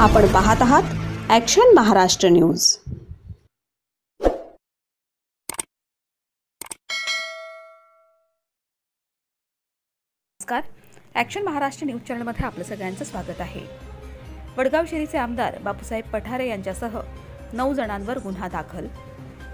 आपण पाहत आहात ॲक्शन महाराष्ट्र न्यूज। नमस्कार, ॲक्शन महाराष्ट्र न्यूज चॅनलमध्ये आपलं सगळ्यांचं स्वागत आहे। वडगाव शहरीचे आमदार बापूसाहेब पठारे यांच्यासह 9 जणांवर गुन्हा दाखल,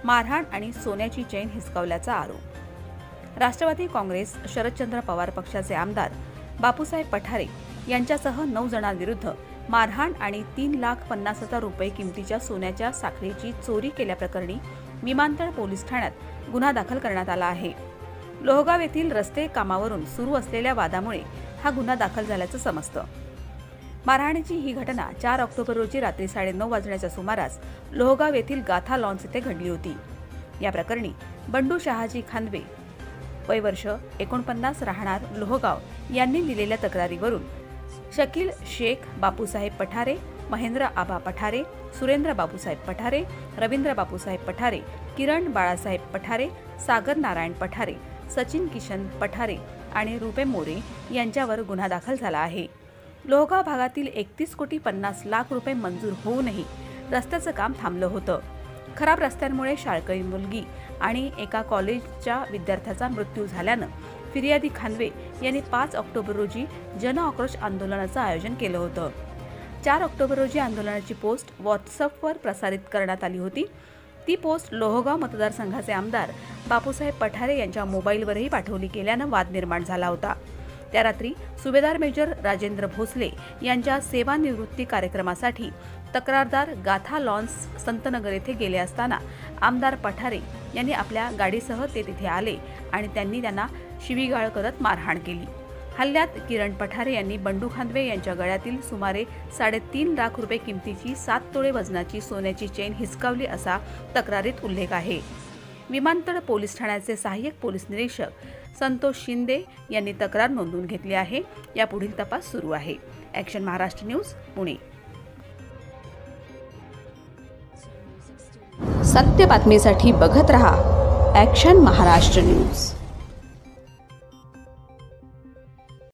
मारहाण आणि सोन्याची चेन हिसकावल्याचा आरोप। राष्ट्रवादी काँग्रेस शरदचंद्र पवार पक्षाचे आमदार बापूसाहेब पठारे यांच्यासह 9 जणांविरुद्ध मारहाण आणि 3,50,000 रुपये किमतीच्या सोन्याच्या साखळीची चोरी केल्याप्रकरणी विमानतळ पोलीस ठाण्यात गुन्हा दाखल करण्यात आला आहे। लोहगाव येथील रस्ते कामावरून सुरू असलेल्या वादामुळे हा गुन्हा दाखल झाल्याचं समजतं। मारहाणीची ही घटना 4 ऑक्टोबर रोजी रात्री 9:30 वाजण्याच्या सुमारास लोहगाव येथील गाथा लॉन्स येथे घडली होती। या प्रकरणी बंडू शहाजी खांदवे वय वर्ष 49 राहणार लोहगाव यांनी दिलेल्या तक्रारीवरून शकील शेख बापूसाहेब पठारे, महेंद्र आबा पठारे, सुरेंद्र बापूसाहेब पठारे, रवींद्र बापूसाहेब पठारे, किरण बाळासाहेब पठारे, सागर नारायण पठारे, सचिन किशन पठारे आणि रुपे मोरे यांच्यावर गुन्हा दाखल झाला आहे। लोहगाव भागातील 31,50,00,000 रुपये मंजूर होऊनही रस्त्याचं काम थांबलं होतं। खराब रस्त्यांमुळे शाळकरी मुलगी आणि एका कॉलेजच्या विद्यार्थ्याचा मृत्यू झाल्यानं फिर्यादी खांदवे यांनी 5 ऑक्टोबर रोजी जन आक्रोश आंदोलनाचं आयोजन केलं होतं। 4 ऑक्टोबर रोजी आंदोलनाची पोस्ट व्हॉट्सअपवर प्रसारित करण्यात आली होती। ती पोस्ट लोहगाव मतदारसंघाचे आमदार बापूसाहेब पठारे यांच्या मोबाईलवरही पाठवली गेल्यानं वाद निर्माण झाला होता। त्या रात्री सुभेदार मेजर राजेंद्र भोसले यांच्या सेवानिवृत्ती कार्यक्रमासाठी तक्रारदार गाथा लॉन्स संतनगर येथे गेले असताना आमदार पठारे यांनी आपल्या गाडीसह ते तिथे आले आणि त्यांना शिवीगाळ करत मारहाण केली। हल्ल्यात किरण पठारे यांनी बंडू खांदवे यांच्या गळ्यातील सुमारे 3.5 लाख रुपये किमतीची 7 तोळे वजनाची सोन्याची चेन हिसकावली असा तक्रारीत उल्लेख आहे। विमानतळ पोलीस ठाण्याचे सहाय्यक पोलीस निरीक्षक संतोष शिंदे यांनी तक्रार नोंदवून घेतली आहे। या पुढील तपास सुरू आहे। Action Maharashtra news, Pune. सत्य बातमीसाठी बघत रहा ॲक्शन महाराष्ट्र न्यूज।